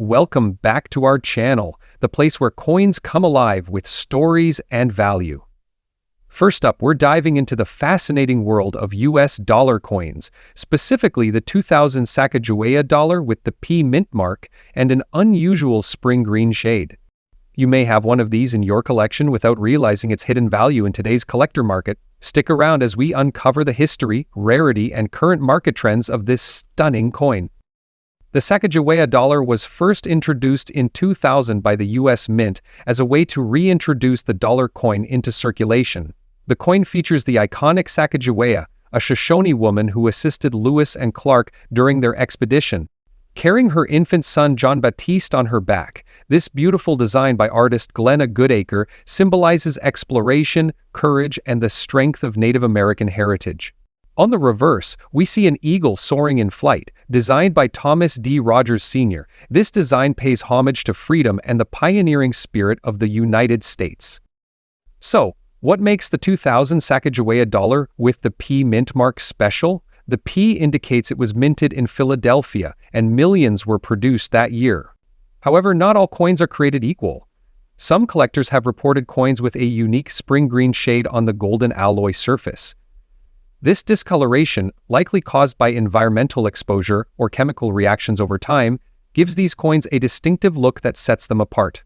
Welcome back to our channel, the place where coins come alive with stories and value. First up, we're diving into the fascinating world of US dollar coins, specifically the 2000 Sacagawea dollar with the P mint mark and an unusual spring green shade. You may have one of these in your collection without realizing its hidden value in today's collector market. Stick around as we uncover the history, rarity, and current market trends of this stunning coin. The Sacagawea dollar was first introduced in 2000 by the US Mint as a way to reintroduce the dollar coin into circulation. The coin features the iconic Sacagawea, a Shoshone woman who assisted Lewis and Clark during their expedition. Carrying her infant son John Baptiste on her back, this beautiful design by artist Glenna Goodacre symbolizes exploration, courage, and the strength of Native American heritage. On the reverse, we see an eagle soaring in flight, designed by Thomas D. Rogers Sr. This design pays homage to freedom and the pioneering spirit of the United States. So, what makes the 2000 Sacagawea dollar with the P mint mark special? The P indicates it was minted in Philadelphia, and millions were produced that year. However, not all coins are created equal. Some collectors have reported coins with a unique spring green shade on the golden alloy surface. This discoloration, likely caused by environmental exposure or chemical reactions over time, gives these coins a distinctive look that sets them apart.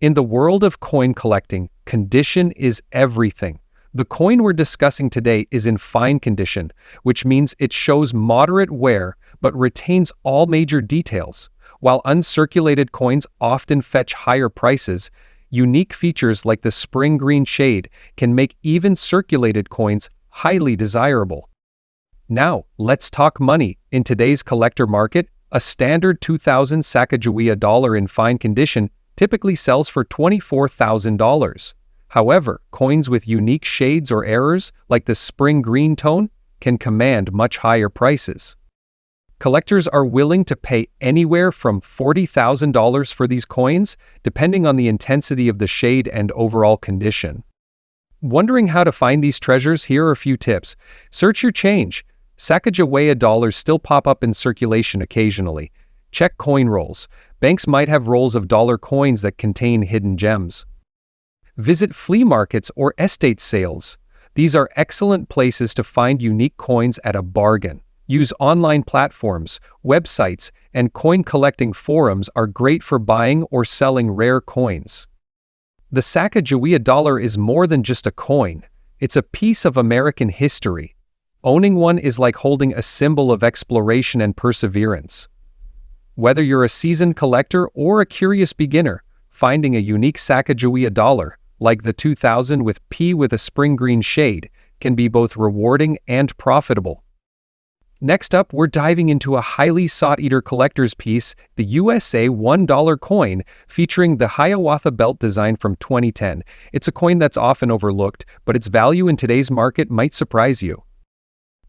In the world of coin collecting, condition is everything. The coin we're discussing today is in fine condition, which means it shows moderate wear but retains all major details. While uncirculated coins often fetch higher prices, unique features like the spring green shade can make even circulated coins highly desirable. Now, let's talk money. In today's collector market, a standard 2000 Sacagawea dollar in fine condition typically sells for $24,000. However, coins with unique shades or errors, like the spring green tone, can command much higher prices. Collectors are willing to pay anywhere from $40,000 for these coins, depending on the intensity of the shade and overall condition. Wondering how to find these treasures? Here are a few tips. Search your change. Sacagawea dollars still pop up in circulation occasionally. Check coin rolls. Banks might have rolls of dollar coins that contain hidden gems. Visit flea markets or estate sales. These are excellent places to find unique coins at a bargain. Use online platforms, websites, and coin collecting forums are great for buying or selling rare coins. The Sacagawea dollar is more than just a coin. It's a piece of American history. Owning one is like holding a symbol of exploration and perseverance. Whether you're a seasoned collector or a curious beginner, finding a unique Sacagawea dollar, like the 2000 with P with a spring green shade, can be both rewarding and profitable. Next up, we're diving into a highly sought-after collector's piece, the USA $1 coin, featuring the Hiawatha belt design from 2010. It's a coin that's often overlooked, but its value in today's market might surprise you.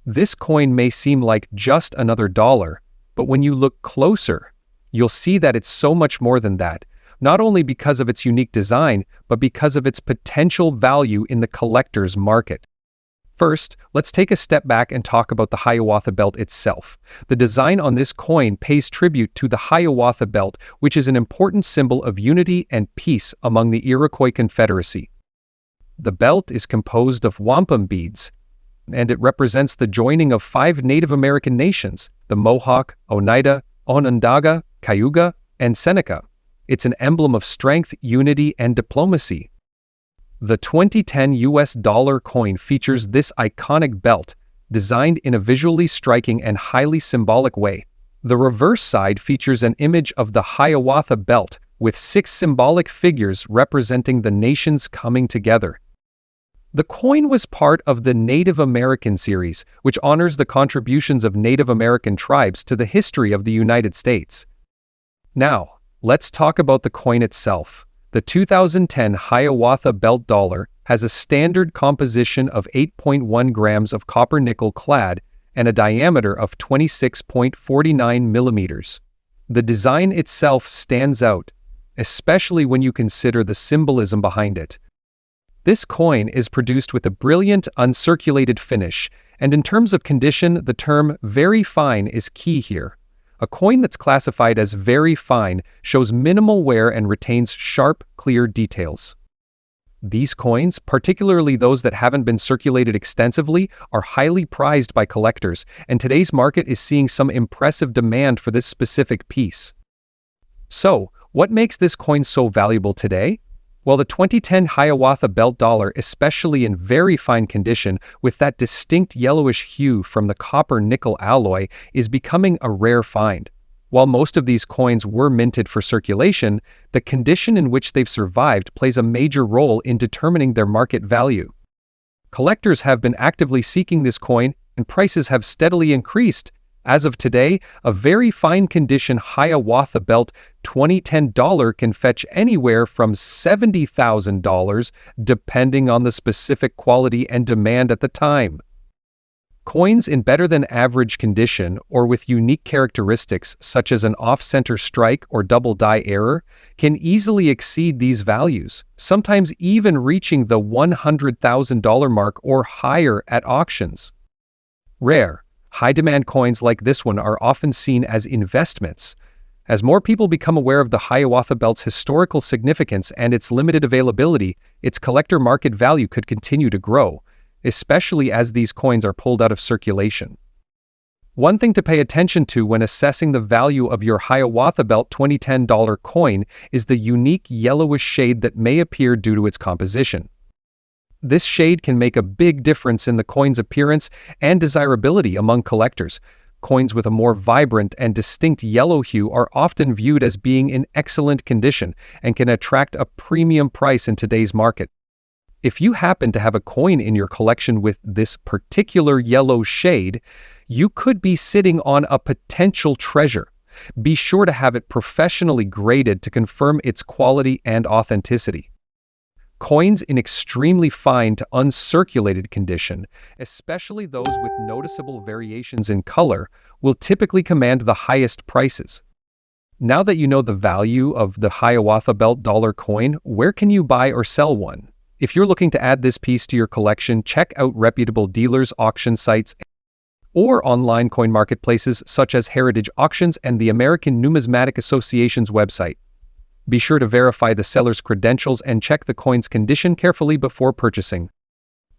This coin may seem like just another dollar, but when you look closer, you'll see that it's so much more than that, not only because of its unique design, but because of its potential value in the collector's market. First, let's take a step back and talk about the Hiawatha belt itself. The design on this coin pays tribute to the Hiawatha belt, which is an important symbol of unity and peace among the Iroquois Confederacy. The belt is composed of wampum beads, and it represents the joining of 5 Native American nations, the Mohawk, Oneida, Onondaga, Cayuga, and Seneca. It's an emblem of strength, unity, and diplomacy. The 2010 US dollar coin features this iconic belt, designed in a visually striking and highly symbolic way. The reverse side features an image of the Hiawatha belt, with 6 symbolic figures representing the nations coming together. The coin was part of the Native American series, which honors the contributions of Native American tribes to the history of the United States. Now, let's talk about the coin itself. The 2010 Hiawatha belt dollar has a standard composition of 8.1 grams of copper nickel clad and a diameter of 26.49 millimeters. The design itself stands out, especially when you consider the symbolism behind it. This coin is produced with a brilliant, uncirculated finish, and in terms of condition, the term very fine is key here. A coin that's classified as very fine shows minimal wear and retains sharp, clear details. These coins, particularly those that haven't been circulated extensively, are highly prized by collectors, and today's market is seeing some impressive demand for this specific piece. So, what makes this coin so valuable today? Well, the 2010 Hiawatha Belt dollar, especially in very fine condition with that distinct yellowish hue from the copper-nickel alloy, is becoming a rare find. While most of these coins were minted for circulation, the condition in which they've survived plays a major role in determining their market value. Collectors have been actively seeking this coin, and prices have steadily increased. As of today, a very fine condition Hiawatha Belt 2010 dollar can fetch anywhere from $70,000 depending on the specific quality and demand at the time. Coins in better than average condition or with unique characteristics such as an off-center strike or double die error can easily exceed these values, sometimes even reaching the $100,000 mark or higher at auctions. Rare, high-demand coins like this one are often seen as investments. As more people become aware of the Hiawatha Belt's historical significance and its limited availability, its collector market value could continue to grow, especially as these coins are pulled out of circulation. One thing to pay attention to when assessing the value of your Hiawatha Belt 2010 dollar coin is the unique yellowish shade that may appear due to its composition. This shade can make a big difference in the coin's appearance and desirability among collectors. Coins with a more vibrant and distinct yellow hue are often viewed as being in excellent condition and can attract a premium price in today's market. If you happen to have a coin in your collection with this particular yellow shade, you could be sitting on a potential treasure. Be sure to have it professionally graded to confirm its quality and authenticity. Coins in extremely fine to uncirculated condition, especially those with noticeable variations in color, will typically command the highest prices. Now that you know the value of the Hiawatha Belt dollar coin, where can you buy or sell one? If you're looking to add this piece to your collection, check out reputable dealers, auction sites, or online coin marketplaces such as Heritage Auctions and the American Numismatic Association's website. Be sure to verify the seller's credentials and check the coin's condition carefully before purchasing.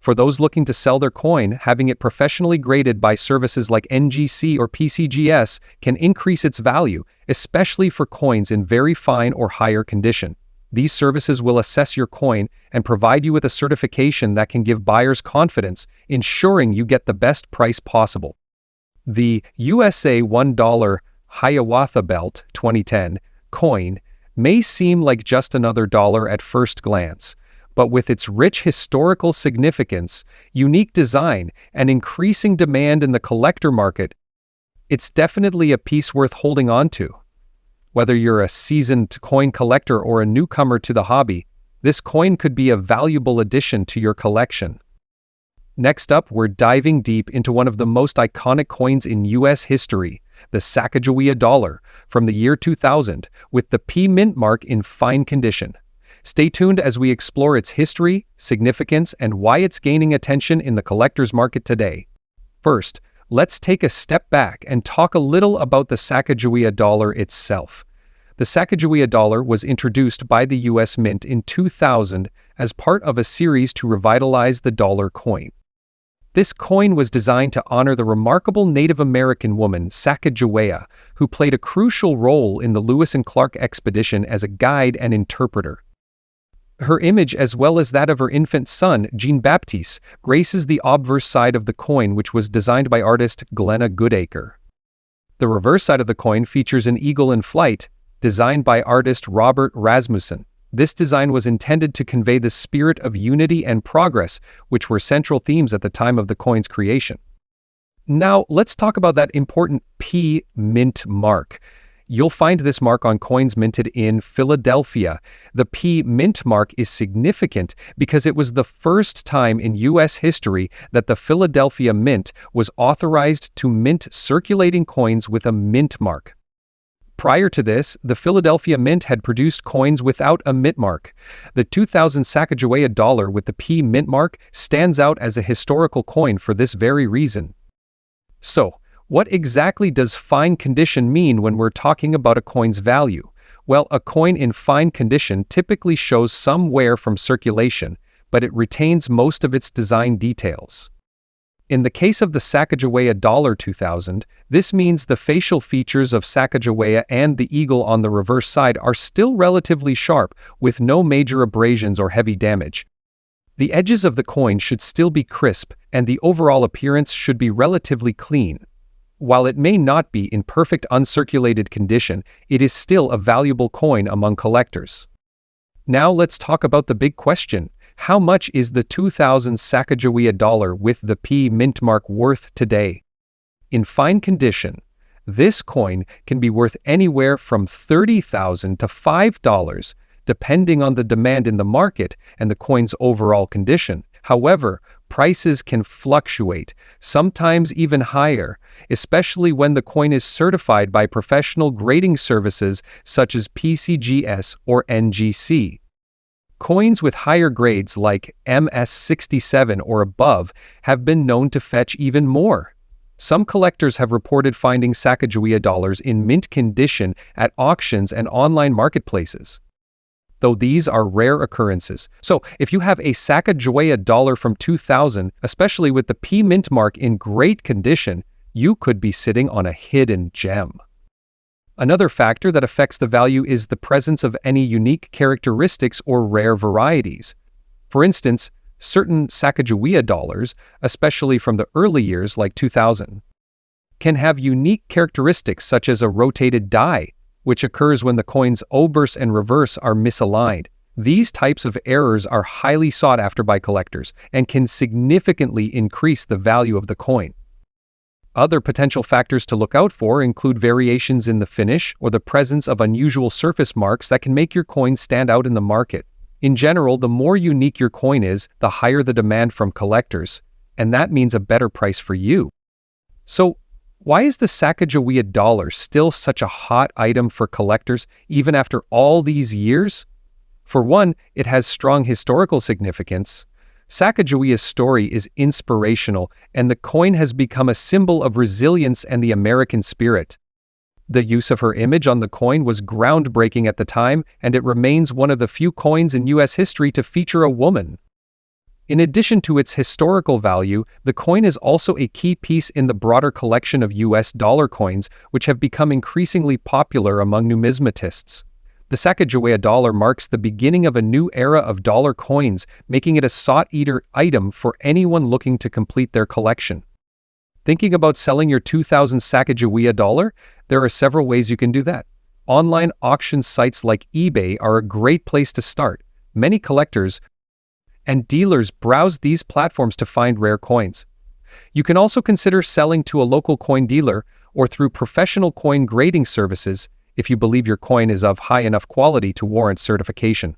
For those looking to sell their coin, having it professionally graded by services like NGC or PCGS can increase its value, especially for coins in very fine or higher condition. These services will assess your coin and provide you with a certification that can give buyers confidence, ensuring you get the best price possible. The USA $1 Hiawatha Belt 2010 coin may seem like just another dollar at first glance, but with its rich historical significance, unique design, and increasing demand in the collector market, it's definitely a piece worth holding on to. Whether you're a seasoned coin collector or a newcomer to the hobby, this coin could be a valuable addition to your collection. Next up, we're diving deep into one of the most iconic coins in U.S. history, the Sacagawea dollar from the year 2000, with the P mint mark in fine condition. Stay tuned as we explore its history, significance, and why it's gaining attention in the collector's market today. First, let's take a step back and talk a little about the Sacagawea dollar itself. The Sacagawea dollar was introduced by the U.S. Mint in 2000 as part of a series to revitalize the dollar coin. This coin was designed to honor the remarkable Native American woman Sacagawea, who played a crucial role in the Lewis and Clark expedition as a guide and interpreter. Her image, as well as that of her infant son, Jean-Baptiste, graces the obverse side of the coin, which was designed by artist Glenna Goodacre. The reverse side of the coin features an eagle in flight, designed by artist Robert Rasmussen. This design was intended to convey the spirit of unity and progress, which were central themes at the time of the coin's creation. Now, let's talk about that important P mint mark. You'll find this mark on coins minted in Philadelphia. The P mint mark is significant because it was the first time in U.S. history that the Philadelphia Mint was authorized to mint circulating coins with a mint mark. Prior to this, the Philadelphia Mint had produced coins without a mint mark. The 2000 Sacagawea dollar with the P mint mark stands out as a historical coin for this very reason. So, What exactly does fine condition mean when we're talking about a coin's value? Well, a coin in fine condition typically shows some wear from circulation, but it retains most of its design details. In the case of the Sacagawea 2000, this means the facial features of Sacagawea and the eagle on the reverse side are still relatively sharp, with no major abrasions or heavy damage. The edges of the coin should still be crisp, and the overall appearance should be relatively clean. While it may not be in perfect uncirculated condition, it is still a valuable coin among collectors. Now let's talk about the big question. How much is the 2000 Sacagawea dollar with the P mint mark worth today? In fine condition, this coin can be worth anywhere from $30,000 to $5, depending on the demand in the market and the coin's overall condition. However, prices can fluctuate, sometimes even higher, especially when the coin is certified by professional grading services such as PCGS or NGC. Coins with higher grades like MS67 or above have been known to fetch even more. Some collectors have reported finding Sacagawea dollars in mint condition at auctions and online marketplaces, though these are rare occurrences. So, if you have a Sacagawea dollar from 2000, especially with the P mint mark in great condition, you could be sitting on a hidden gem. Another factor that affects the value is the presence of any unique characteristics or rare varieties. For instance, certain Sacagawea dollars, especially from the early years like 2000, can have unique characteristics such as a rotated die, which occurs when the coin's obverse and reverse are misaligned. These types of errors are highly sought after by collectors and can significantly increase the value of the coin. Other potential factors to look out for include variations in the finish or the presence of unusual surface marks that can make your coin stand out in the market. In general, the more unique your coin is, the higher the demand from collectors, and that means a better price for you. So, why is the Sacagawea dollar still such a hot item for collectors even after all these years? For one, it has strong historical significance. Sacagawea's story is inspirational, and the coin has become a symbol of resilience and the American spirit. The use of her image on the coin was groundbreaking at the time, and it remains one of the few coins in U.S. history to feature a woman. In addition to its historical value, the coin is also a key piece in the broader collection of U.S. dollar coins, which have become increasingly popular among numismatists. The Sacagawea dollar marks the beginning of a new era of dollar coins, making it a sought-after item for anyone looking to complete their collection. Thinking about selling your 2000 Sacagawea dollar? There are several ways you can do that. Online auction sites like eBay are a great place to start. Many collectors and dealers browse these platforms to find rare coins. You can also consider selling to a local coin dealer or through professional coin grading services if you believe your coin is of high enough quality to warrant certification.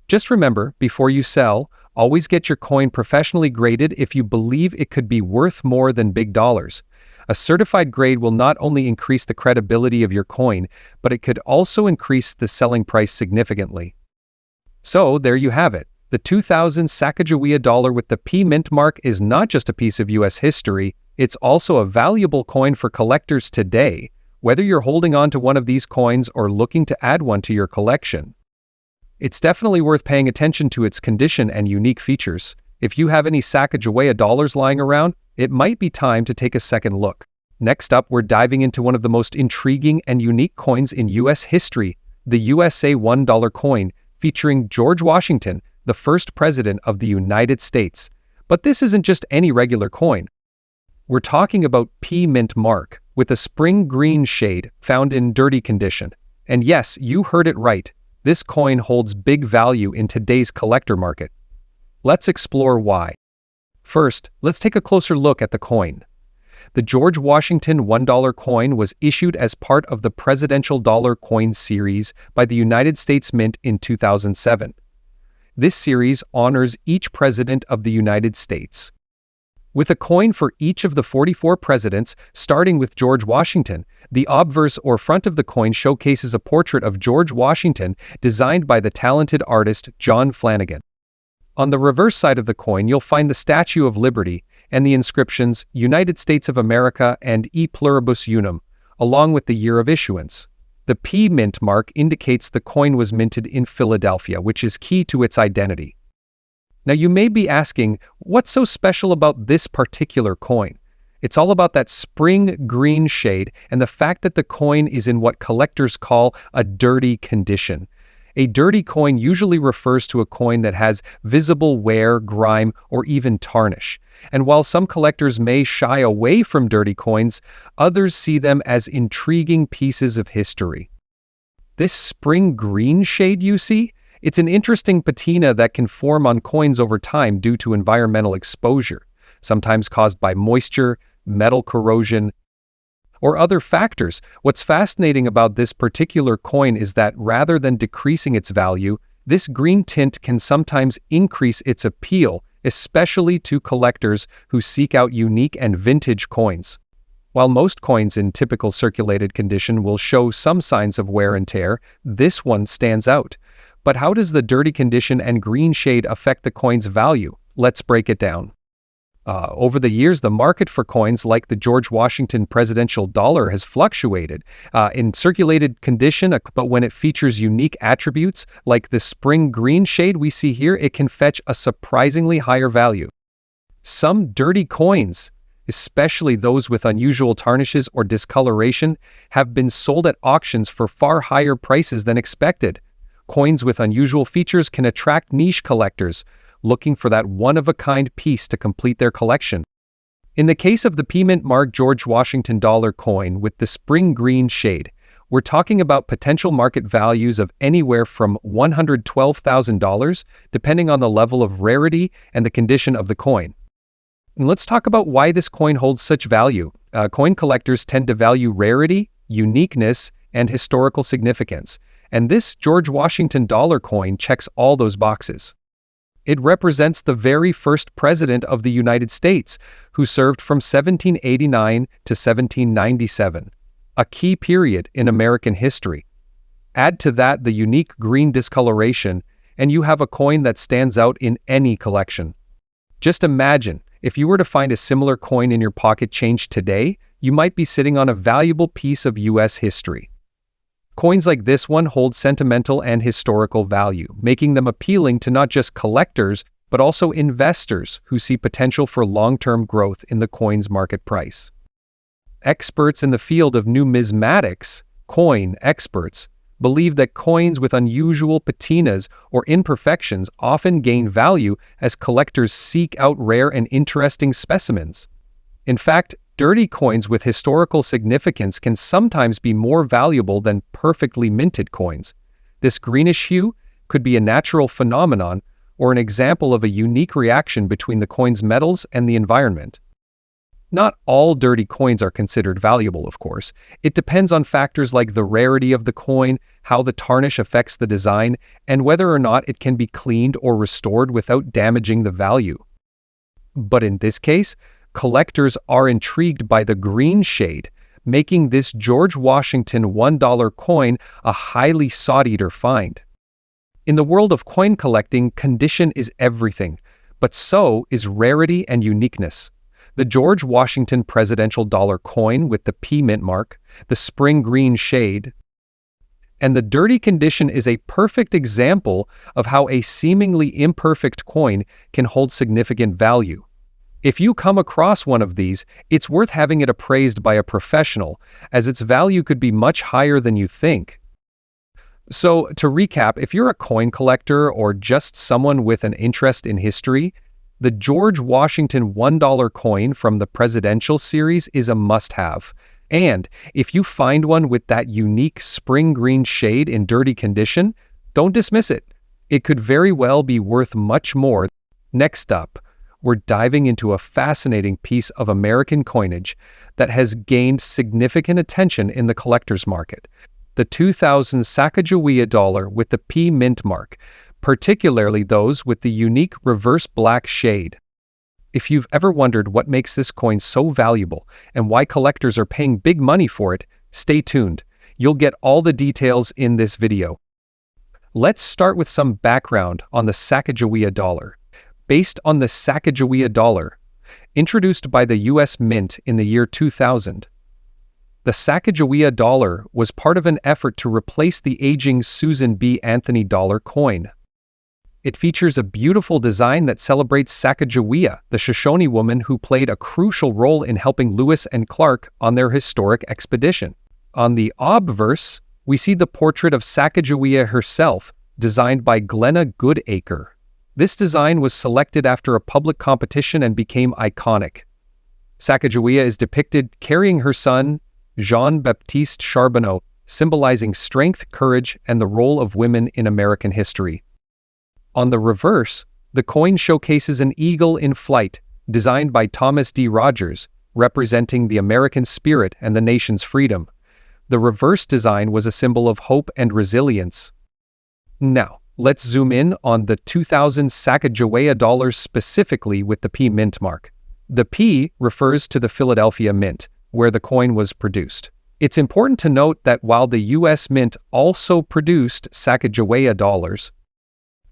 Just remember, before you sell, always get your coin professionally graded if you believe it could be worth more than big dollars. A certified grade will not only increase the credibility of your coin, but it could also increase the selling price significantly. So, there you have it. The 2000 Sacagawea dollar with the P mint mark is not just a piece of U.S. history, it's also a valuable coin for collectors today, whether you're holding on to one of these coins or looking to add one to your collection. It's definitely worth paying attention to its condition and unique features. If you have any Sacagawea dollars lying around, it might be time to take a second look. Next up, we're diving into one of the most intriguing and unique coins in U.S. history, the USA $1 coin, featuring George Washington, the first president of the United States. But this isn't just any regular coin. We're talking about P mint mark, with a spring green shade found in dirty condition. And yes, you heard it right. This coin holds big value in today's collector market. Let's explore why. First, let's take a closer look at the coin. The George Washington $1 coin was issued as part of the Presidential Dollar Coin Series by the United States Mint in 2007. This series honors each president of the United States, with a coin for each of the 44 presidents, starting with George Washington. The obverse or front of the coin showcases a portrait of George Washington designed by the talented artist John Flanagan. On the reverse side of the coin, you'll find the Statue of Liberty, and the inscriptions United States of America and E pluribus unum, along with the year of issuance. The P mint mark indicates the coin was minted in Philadelphia, which is key to its identity. Now you may be asking, what's so special about this particular coin? It's all about that spring green shade and the fact that the coin is in what collectors call a dirty condition. A dirty coin usually refers to a coin that has visible wear, grime, or even tarnish. And while some collectors may shy away from dirty coins, others see them as intriguing pieces of history. This spring green shade you see? It's an interesting patina that can form on coins over time due to environmental exposure, sometimes caused by moisture, metal corrosion, or other factors. What's fascinating about this particular coin is that rather than decreasing its value, this green tint can sometimes increase its appeal, especially to collectors who seek out unique and vintage coins. While most coins in typical circulated condition will show some signs of wear and tear, this one stands out. But how does the dirty condition and green shade affect the coin's value? Let's break it down. Over the years, the market for coins like the George Washington presidential dollar has fluctuated in circulated condition, but when it features unique attributes like the spring green shade we see here, it can fetch a surprisingly higher value. Some dirty coins, especially those with unusual tarnishes or discoloration, have been sold at auctions for far higher prices than expected. Coins with unusual features can attract niche collectors looking for that one-of-a-kind piece to complete their collection. In the case of the P-mint-marked George Washington dollar coin with the spring green shade, we're talking about potential market values of anywhere from $112,000, depending on the level of rarity and the condition of the coin. And let's talk about why this coin holds such value. Coin collectors tend to value rarity, uniqueness, and historical significance. And this George Washington dollar coin checks all those boxes. It represents the very first president of the United States, who served from 1789 to 1797, a key period in American history. Add to that the unique green discoloration, and you have a coin that stands out in any collection. Just imagine, if you were to find a similar coin in your pocket change today, you might be sitting on a valuable piece of U.S. history. Coins like this one hold sentimental and historical value, making them appealing to not just collectors, but also investors who see potential for long-term growth in the coin's market price. Experts in the field of numismatics, coin experts, believe that coins with unusual patinas or imperfections often gain value as collectors seek out rare and interesting specimens. In fact, dirty coins with historical significance can sometimes be more valuable than perfectly minted coins. This greenish hue could be a natural phenomenon or an example of a unique reaction between the coin's metals and the environment. Not all dirty coins are considered valuable, of course. It depends on factors like the rarity of the coin, how the tarnish affects the design, and whether or not it can be cleaned or restored without damaging the value. But in this case, collectors are intrigued by the green shade, making this George Washington $1 coin a highly sought-after find. In the world of coin collecting, condition is everything, but so is rarity and uniqueness. The George Washington presidential dollar coin with the P mint mark, the spring green shade, and the dirty condition is a perfect example of how a seemingly imperfect coin can hold significant value. If you come across one of these, it's worth having it appraised by a professional, as its value could be much higher than you think. So, to recap, if you're a coin collector or just someone with an interest in history, the George Washington $1 coin from the presidential series is a must-have. And if you find one with that unique spring green shade in dirty condition, don't dismiss it. It could very well be worth much more. Next up, we're diving into a fascinating piece of American coinage that has gained significant attention in the collector's market. The 2000 Sacagawea dollar with the P mint mark, particularly those with the unique reverse black shade. If you've ever wondered what makes this coin so valuable and why collectors are paying big money for it, stay tuned. You'll get all the details in this video. Let's start with some background on the Sacagawea dollar. Based on the Sacagawea dollar, introduced by the U.S. Mint in the year 2000. The Sacagawea dollar was part of an effort to replace the aging Susan B. Anthony dollar coin. It features a beautiful design that celebrates Sacagawea, the Shoshone woman who played a crucial role in helping Lewis and Clark on their historic expedition. On the obverse, we see the portrait of Sacagawea herself, designed by Glenna Goodacre. This design was selected after a public competition and became iconic. Sacagawea is depicted carrying her son, Jean-Baptiste Charbonneau, symbolizing strength, courage, and the role of women in American history. On the reverse, the coin showcases an eagle in flight, designed by Thomas D. Rogers, representing the American spirit and the nation's freedom. The reverse design was a symbol of hope and resilience. Now, let's zoom in on the 2000 Sacagawea dollars specifically with the P Mint mark. The P refers to the Philadelphia Mint, where the coin was produced. It's important to note that while the U.S. Mint also produced Sacagawea dollars,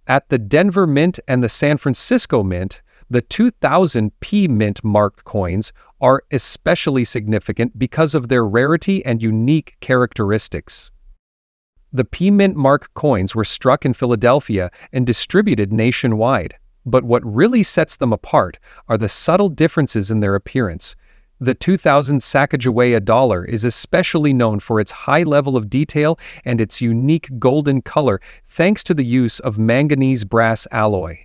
at the Denver Mint and the San Francisco Mint, the 2000 P Mint marked coins are especially significant because of their rarity and unique characteristics. The P Mint mark coins were struck in Philadelphia and distributed nationwide, but what really sets them apart are the subtle differences in their appearance. The 2000 Sacagawea dollar is especially known for its high level of detail and its unique golden color thanks to the use of manganese brass alloy.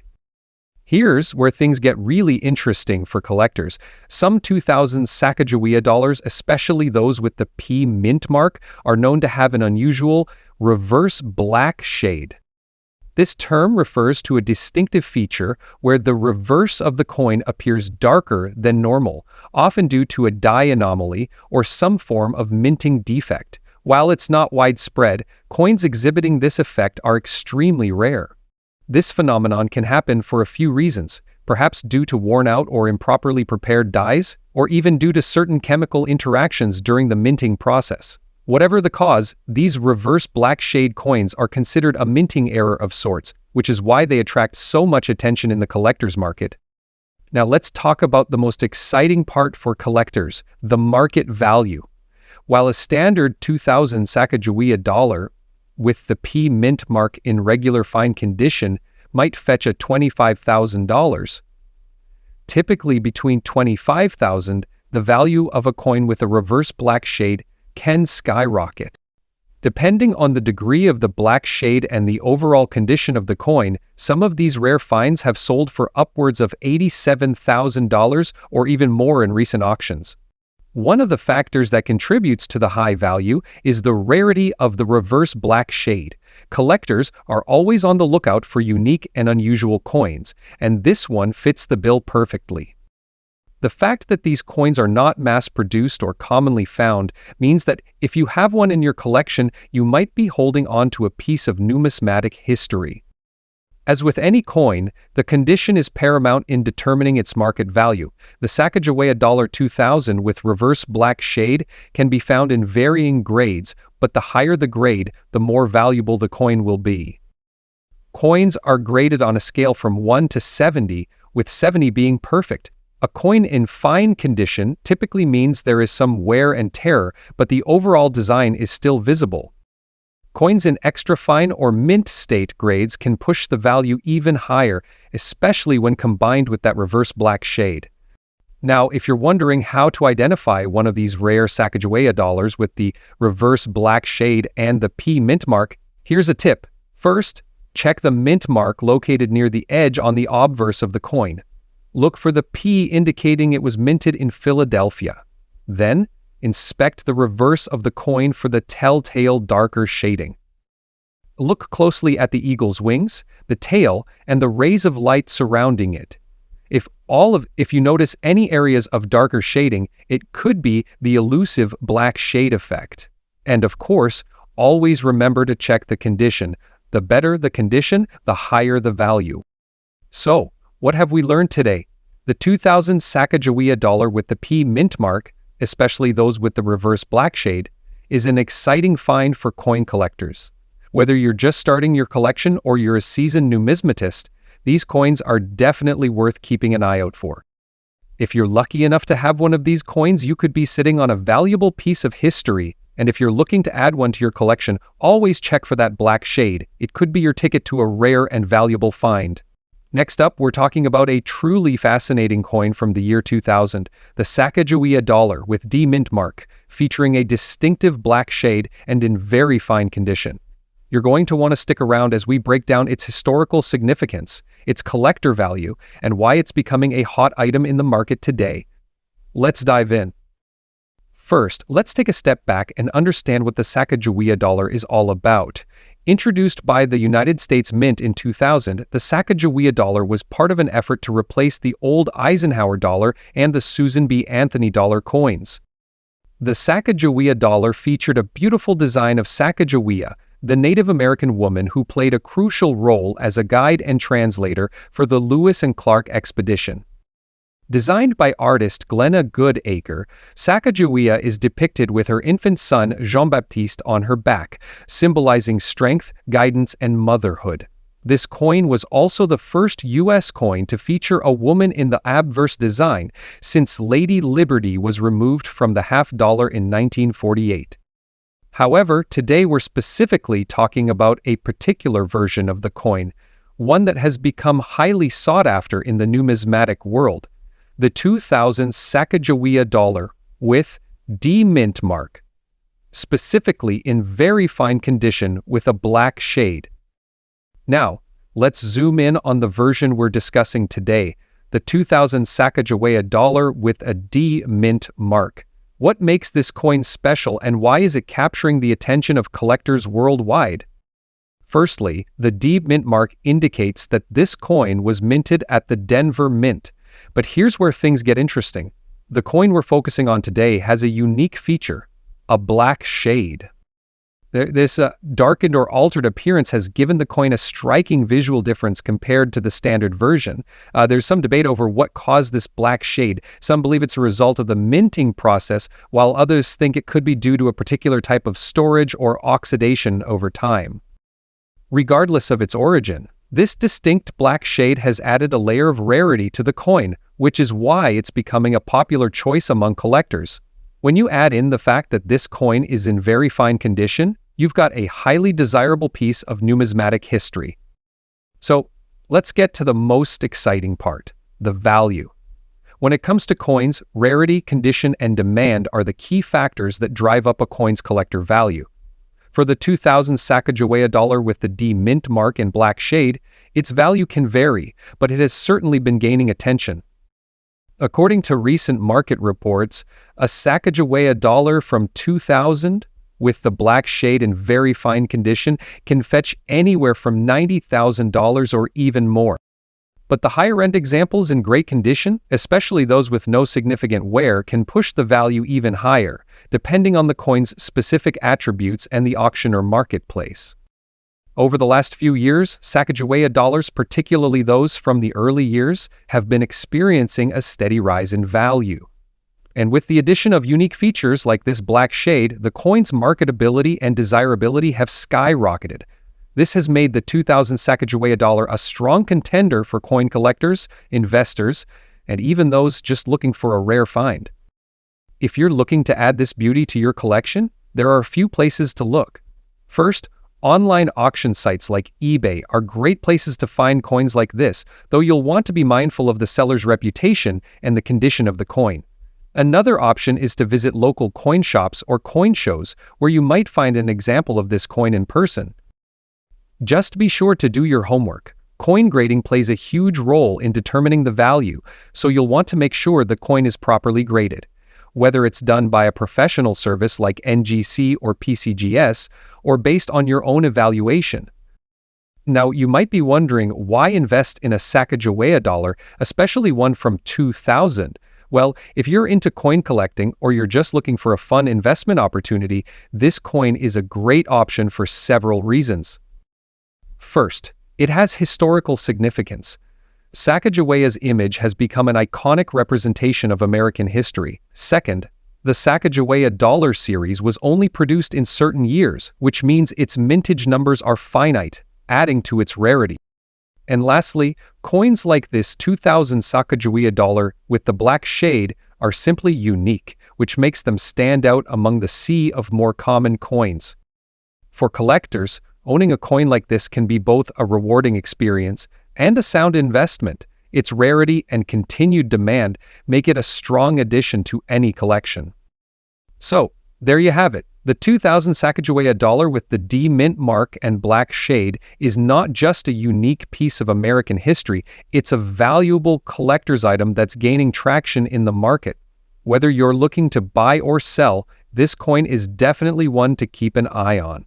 Here's where things get really interesting for collectors. Some 2000 Sacagawea dollars, especially those with the P Mint mark, are known to have an unusual reverse black shade. This term refers to a distinctive feature where the reverse of the coin appears darker than normal, often due to a dye anomaly or some form of minting defect. While it's not widespread, coins exhibiting this effect are extremely rare. This phenomenon can happen for a few reasons, perhaps due to worn-out or improperly prepared dyes, or even due to certain chemical interactions during the minting process. Whatever the cause, these reverse black shade coins are considered a minting error of sorts, which is why they attract so much attention in the collector's market. Now let's talk about the most exciting part for collectors, the market value. While a standard 2000 Sacagawea dollar with the P Mint mark in regular fine condition might fetch a $25,000, typically between $25,000, the value of a coin with a reverse black shade can skyrocket. Depending on the degree of the black shade and the overall condition of the coin, some of these rare finds have sold for upwards of $87,000 or even more in recent auctions. One of the factors that contributes to the high value is the rarity of the reverse black shade. Collectors are always on the lookout for unique and unusual coins, and this one fits the bill perfectly. The fact that these coins are not mass-produced or commonly found means that if you have one in your collection, you might be holding on to a piece of numismatic history. As with any coin, the condition is paramount in determining its market value. The Sacagawea 2000 with reverse black shade can be found in varying grades, but the higher the grade, the more valuable the coin will be. Coins are graded on a scale from 1 to 70, with 70 being perfect. A coin in fine condition typically means there is some wear and tear, but the overall design is still visible. Coins in extra fine or mint state grades can push the value even higher, especially when combined with that reverse black shade. Now, if you're wondering how to identify one of these rare Sacagawea dollars with the reverse black shade and the P Mint mark, here's a tip. First, check the mint mark located near the edge on the obverse of the coin. Look for the P indicating it was minted in Philadelphia. Then, inspect the reverse of the coin for the telltale darker shading. Look closely at the eagle's wings, the tail, and the rays of light surrounding it. If you notice any areas of darker shading, it could be the elusive black shade effect. And of course, always remember to check the condition. The better the condition, the higher the value. So, what have we learned today? The 2000 Sacagawea dollar with the P Mint mark, especially those with the reverse black shade, is an exciting find for coin collectors. Whether you're just starting your collection or you're a seasoned numismatist, these coins are definitely worth keeping an eye out for. If you're lucky enough to have one of these coins, you could be sitting on a valuable piece of history. And if you're looking to add one to your collection, always check for that black shade. It could be your ticket to a rare and valuable find. Next up, we're talking about a truly fascinating coin from the year 2000, the Sacagawea dollar with D mint mark, featuring a distinctive black shade and in very fine condition. You're going to want to stick around as we break down its historical significance, its collector value, and why it's becoming a hot item in the market today. Let's dive in. First, let's take a step back and understand what the Sacagawea dollar is all about. Introduced by the United States Mint in 2000, the Sacagawea dollar was part of an effort to replace the old Eisenhower dollar and the Susan B. Anthony dollar coins. The Sacagawea dollar featured a beautiful design of Sacagawea, the Native American woman who played a crucial role as a guide and translator for the Lewis and Clark expedition. Designed by artist Glenna Goodacre, Sacagawea is depicted with her infant son Jean-Baptiste on her back, symbolizing strength, guidance, and motherhood. This coin was also the first U.S. coin to feature a woman in the obverse design, since Lady Liberty was removed from the half-dollar in 1948. However, today we're specifically talking about a particular version of the coin, one that has become highly sought after in the numismatic world. The 2000 Sacagawea dollar with D mint mark, specifically in very fine condition with a black shade. Now, let's zoom in on the version we're discussing today, the 2000 Sacagawea dollar with a D mint mark. What makes this coin special and why is it capturing the attention of collectors worldwide? Firstly, the D mint mark indicates that this coin was minted at the Denver Mint. But here's where things get interesting. The coin we're focusing on today has a unique feature, a black shade. This darkened or altered appearance has given the coin a striking visual difference compared to the standard version. There's some debate over what caused this black shade. Some believe it's a result of the minting process, while others think it could be due to a particular type of storage or oxidation over time. Regardless of its origin, this distinct black shade has added a layer of rarity to the coin, which is why it's becoming a popular choice among collectors. When you add in the fact that this coin is in very fine condition, you've got a highly desirable piece of numismatic history. So, let's get to the most exciting part, the value. When it comes to coins, rarity, condition, and demand are the key factors that drive up a coin's collector value. For the 2000 Sacagawea dollar with the D mint mark in black shade, its value can vary, but it has certainly been gaining attention. According to recent market reports, a Sacagawea dollar from 2000 with the black shade in very fine condition can fetch anywhere from $90,000 or even more. But the higher-end examples in great condition, especially those with no significant wear, can push the value even higher, depending on the coin's specific attributes and the auction or marketplace. Over the last few years, Sacagawea dollars, particularly those from the early years, have been experiencing a steady rise in value. And with the addition of unique features like this black shade, the coin's marketability and desirability have skyrocketed. This has made the 2000 Sacagawea dollar a strong contender for coin collectors, investors, and even those just looking for a rare find. If you're looking to add this beauty to your collection, there are a few places to look. First, online auction sites like eBay are great places to find coins like this, though you'll want to be mindful of the seller's reputation and the condition of the coin. Another option is to visit local coin shops or coin shows where you might find an example of this coin in person. Just be sure to do your homework. Coin grading plays a huge role in determining the value, so you'll want to make sure the coin is properly graded. Whether it's done by a professional service like NGC or PCGS, or based on your own evaluation. Now, you might be wondering why invest in a Sacagawea dollar, especially one from 2000? Well, if you're into coin collecting or you're just looking for a fun investment opportunity, this coin is a great option for several reasons. First, it has historical significance. Sacagawea's image has become an iconic representation of American history. Second, the Sacagawea dollar series was only produced in certain years, which means its mintage numbers are finite, adding to its rarity. And lastly, coins like this 2000 Sacagawea dollar with the black shade are simply unique, which makes them stand out among the sea of more common coins. For collectors, owning a coin like this can be both a rewarding experience and a sound investment. Its rarity and continued demand make it a strong addition to any collection. So, there you have it. The 2000 Sacagawea dollar with the D mint mark and black shade is not just a unique piece of American history, it's a valuable collector's item that's gaining traction in the market. Whether you're looking to buy or sell, this coin is definitely one to keep an eye on.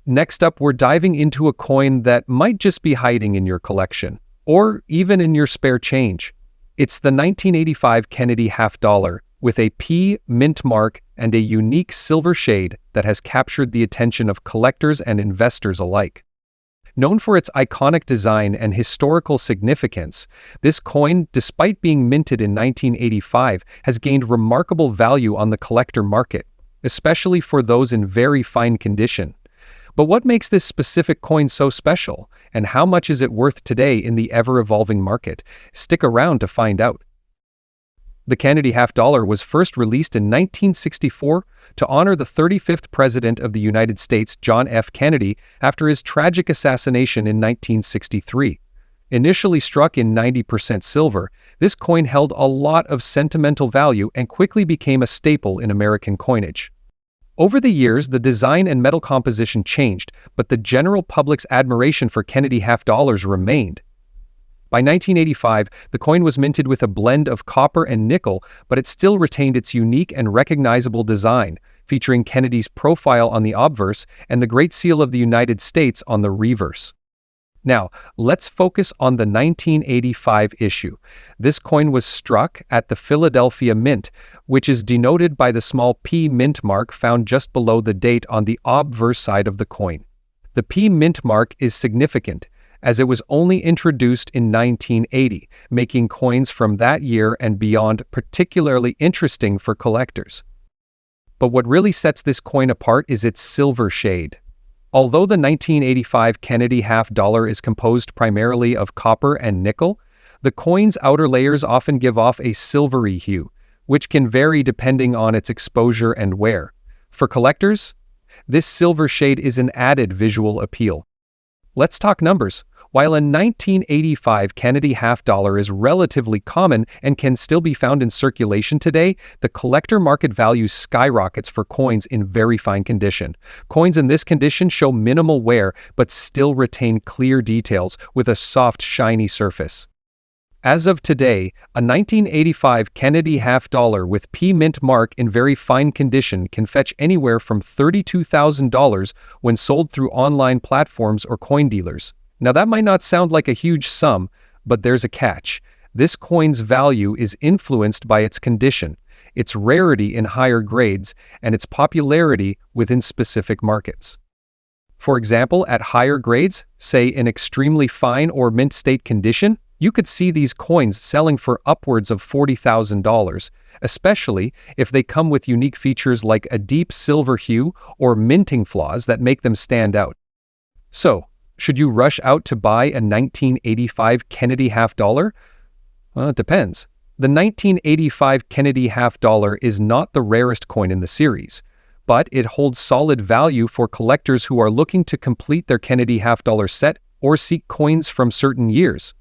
Next up, we're diving into a coin that might just be hiding in your collection, or even in your spare change. It's the 1985 Kennedy half dollar, with a P mint mark and a unique silver shade that has captured the attention of collectors and investors alike. Known for its iconic design and historical significance, this coin, despite being minted in 1985, has gained remarkable value on the collector market, especially for those in very fine condition. But what makes this specific coin so special, and how much is it worth today in the ever-evolving market? Stick around to find out. The Kennedy half dollar was first released in 1964 to honor the 35th President of the United States, John F. Kennedy, after his tragic assassination in 1963. Initially struck in 90% silver, this coin held a lot of sentimental value and quickly became a staple in American coinage. Over the years, the design and metal composition changed, but the general public's admiration for Kennedy half dollars remained. By 1985, the coin was minted with a blend of copper and nickel, but it still retained its unique and recognizable design, featuring Kennedy's profile on the obverse and the Great Seal of the United States on the reverse. Now, let's focus on the 1985 issue. This coin was struck at the Philadelphia Mint, which is denoted by the small P mint mark found just below the date on the obverse side of the coin. The P mint mark is significant, as it was only introduced in 1980, making coins from that year and beyond particularly interesting for collectors. But what really sets this coin apart is its silver shade. Although the 1985 Kennedy half dollar is composed primarily of copper and nickel, the coin's outer layers often give off a silvery hue, which can vary depending on its exposure and wear. For collectors, this silver shade is an added visual appeal. Let's talk numbers. While a 1985 Kennedy half dollar is relatively common and can still be found in circulation today, the collector market value skyrockets for coins in very fine condition. Coins in this condition show minimal wear but still retain clear details with a soft, shiny surface. As of today, a 1985 Kennedy half dollar with P mint mark in very fine condition can fetch anywhere from $32,000 when sold through online platforms or coin dealers. Now that might not sound like a huge sum, but there's a catch. This coin's value is influenced by its condition, its rarity in higher grades, and its popularity within specific markets. For example, at higher grades, say in extremely fine or mint state condition, you could see these coins selling for upwards of $40,000, especially if they come with unique features like a deep silver hue or minting flaws that make them stand out. So, should you rush out to buy a 1985 Kennedy half dollar? Well, it depends. The 1985 Kennedy half dollar is not the rarest coin in the series, but it holds solid value for collectors who are looking to complete their Kennedy half dollar set or seek coins from certain years.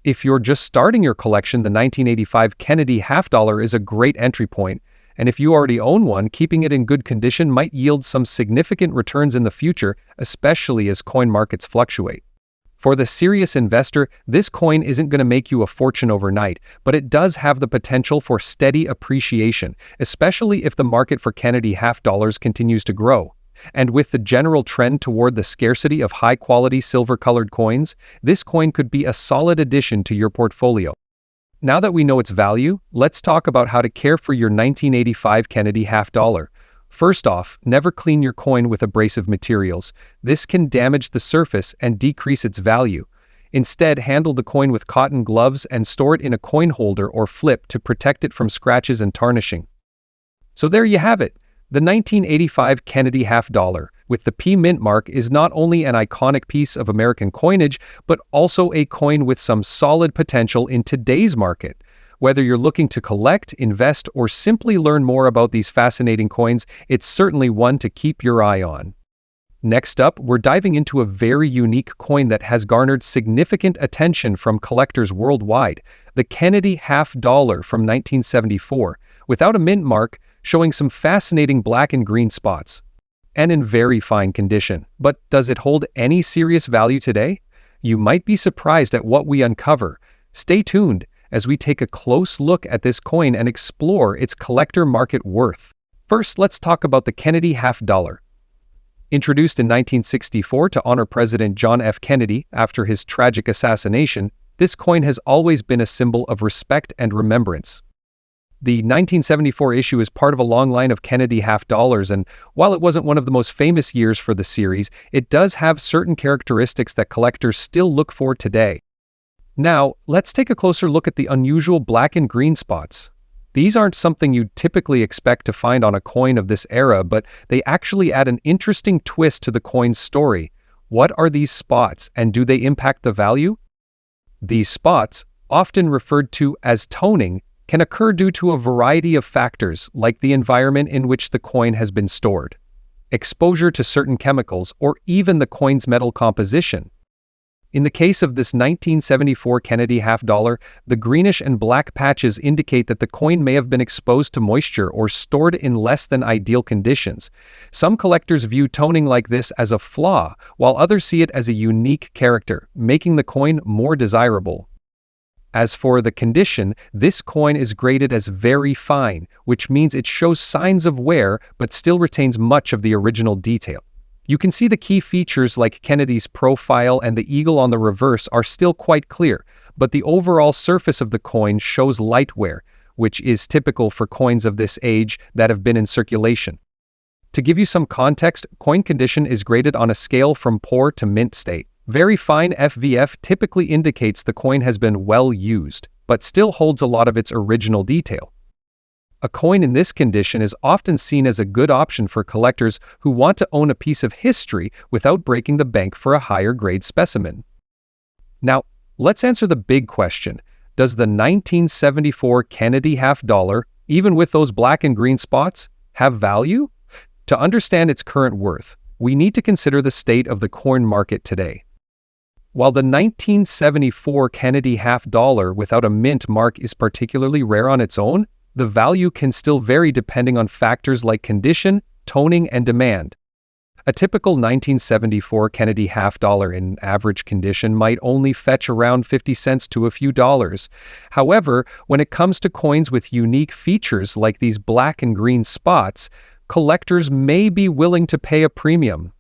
If you're just starting your collection, the 1985 Kennedy half dollar is a great entry point, and if you already own one, keeping it in good condition might yield some significant returns in the future, especially as coin markets fluctuate. For the serious investor, this coin isn't going to make you a fortune overnight, but it does have the potential for steady appreciation, especially if the market for Kennedy half dollars continues to grow. And with the general trend toward the scarcity of high-quality silver-colored coins, this coin could be a solid addition to your portfolio. Now that we know its value, let's talk about how to care for your 1985 Kennedy half dollar. First off, never clean your coin with abrasive materials. This can damage the surface and decrease its value. Instead, handle the coin with cotton gloves and store it in a coin holder or flip to protect it from scratches and tarnishing. So there you have it, the 1985 Kennedy half dollar, with the P Mint mark is not only an iconic piece of American coinage, but also a coin with some solid potential in today's market. Whether you're looking to collect, invest, or simply learn more about these fascinating coins, it's certainly one to keep your eye on. Next up, we're diving into a very unique coin that has garnered significant attention from collectors worldwide, the Kennedy half-dollar from 1974, without a mint mark, showing some fascinating black and green spots. And in very fine condition. But does it hold any serious value today? You might be surprised at what we uncover. Stay tuned as we take a close look at this coin and explore its collector market worth. First, let's talk about the Kennedy half-dollar. Introduced in 1964 to honor President John F. Kennedy after his tragic assassination, this coin has always been a symbol of respect and remembrance. The 1974 issue is part of a long line of Kennedy half-dollars, and while it wasn't one of the most famous years for the series, it does have certain characteristics that collectors still look for today. Now, let's take a closer look at the unusual black and green spots. These aren't something you'd typically expect to find on a coin of this era, but they actually add an interesting twist to the coin's story. What are these spots, and do they impact the value? These spots, often referred to as toning, can occur due to a variety of factors like the environment in which the coin has been stored, exposure to certain chemicals, or even the coin's metal composition. In the case of this 1974 Kennedy half-dollar, the greenish and black patches indicate that the coin may have been exposed to moisture or stored in less than ideal conditions. Some collectors view toning like this as a flaw, while others see it as a unique character, making the coin more desirable. As for the condition, this coin is graded as very fine, which means it shows signs of wear but still retains much of the original detail. You can see the key features like Kennedy's profile and the eagle on the reverse are still quite clear, but the overall surface of the coin shows light wear, which is typical for coins of this age that have been in circulation. To give you some context, coin condition is graded on a scale from poor to mint state. Very fine FVF typically indicates the coin has been well used, but still holds a lot of its original detail. A coin in this condition is often seen as a good option for collectors who want to own a piece of history without breaking the bank for a higher grade specimen. Now, let's answer the big question. Does the 1974 Kennedy half-dollar, even with those black and green spots, have value? To understand its current worth, we need to consider the state of the coin market today. While the 1974 Kennedy half-dollar without a mint mark is particularly rare on its own, the value can still vary depending on factors like condition, toning, and demand. A typical 1974 Kennedy half-dollar in average condition might only fetch around 50 cents to a few dollars. However, when it comes to coins with unique features like these black and green spots, collectors may be willing to pay a premium.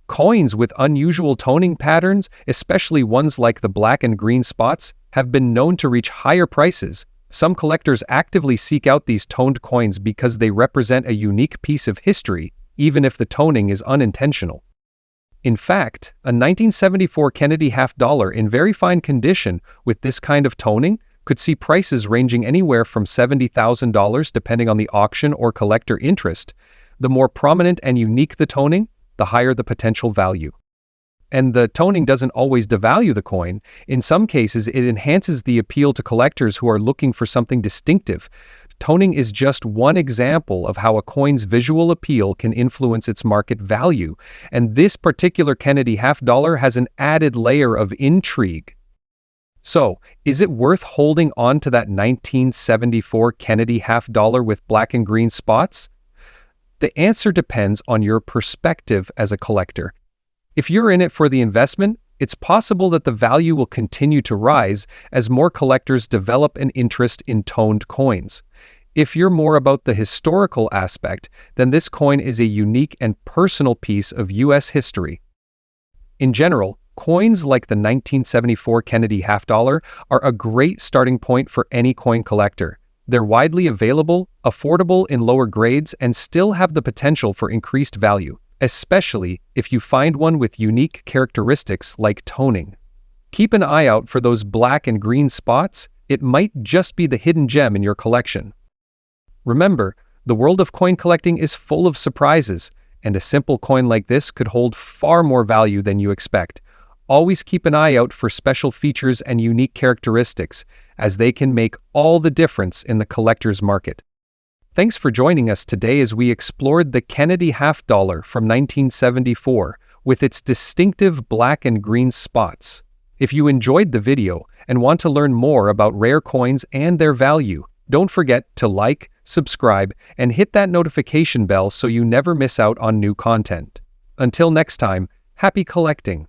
Coins with unusual toning patterns, especially ones like the black and green spots, have been known to reach higher prices. Some collectors actively seek out these toned coins because they represent a unique piece of history, even if the toning is unintentional. In fact, a 1974 Kennedy half-dollar in very fine condition with this kind of toning could see prices ranging anywhere from $70,000 depending on the auction or collector interest. The more prominent and unique the toning, the higher the potential value. And the toning doesn't always devalue the coin. In some cases, it enhances the appeal to collectors who are looking for something distinctive. Toning is just one example of how a coin's visual appeal can influence its market value, and this particular Kennedy half-dollar has an added layer of intrigue. So, is it worth holding on to that 1974 Kennedy half-dollar with black and green spots? The answer depends on your perspective as a collector. If you're in it for the investment, it's possible that the value will continue to rise as more collectors develop an interest in toned coins. If you're more about the historical aspect, then this coin is a unique and personal piece of U.S. history. In general, coins like the 1974 Kennedy half-dollar are a great starting point for any coin collector. They're widely available, affordable in lower grades, and still have the potential for increased value, especially if you find one with unique characteristics like toning. Keep an eye out for those black and green spots. It might just be the hidden gem in your collection. Remember, the world of coin collecting is full of surprises. and a simple coin like this could hold far more value than you expect. Always keep an eye out for special features and unique characteristics, as they can make all the difference in the collector's market. Thanks for joining us today as we explored the Kennedy half dollar from 1974 with its distinctive black and green spots. If you enjoyed the video and want to learn more about rare coins and their value, don't forget to like, subscribe, and hit that notification bell so you never miss out on new content. Until next time, happy collecting!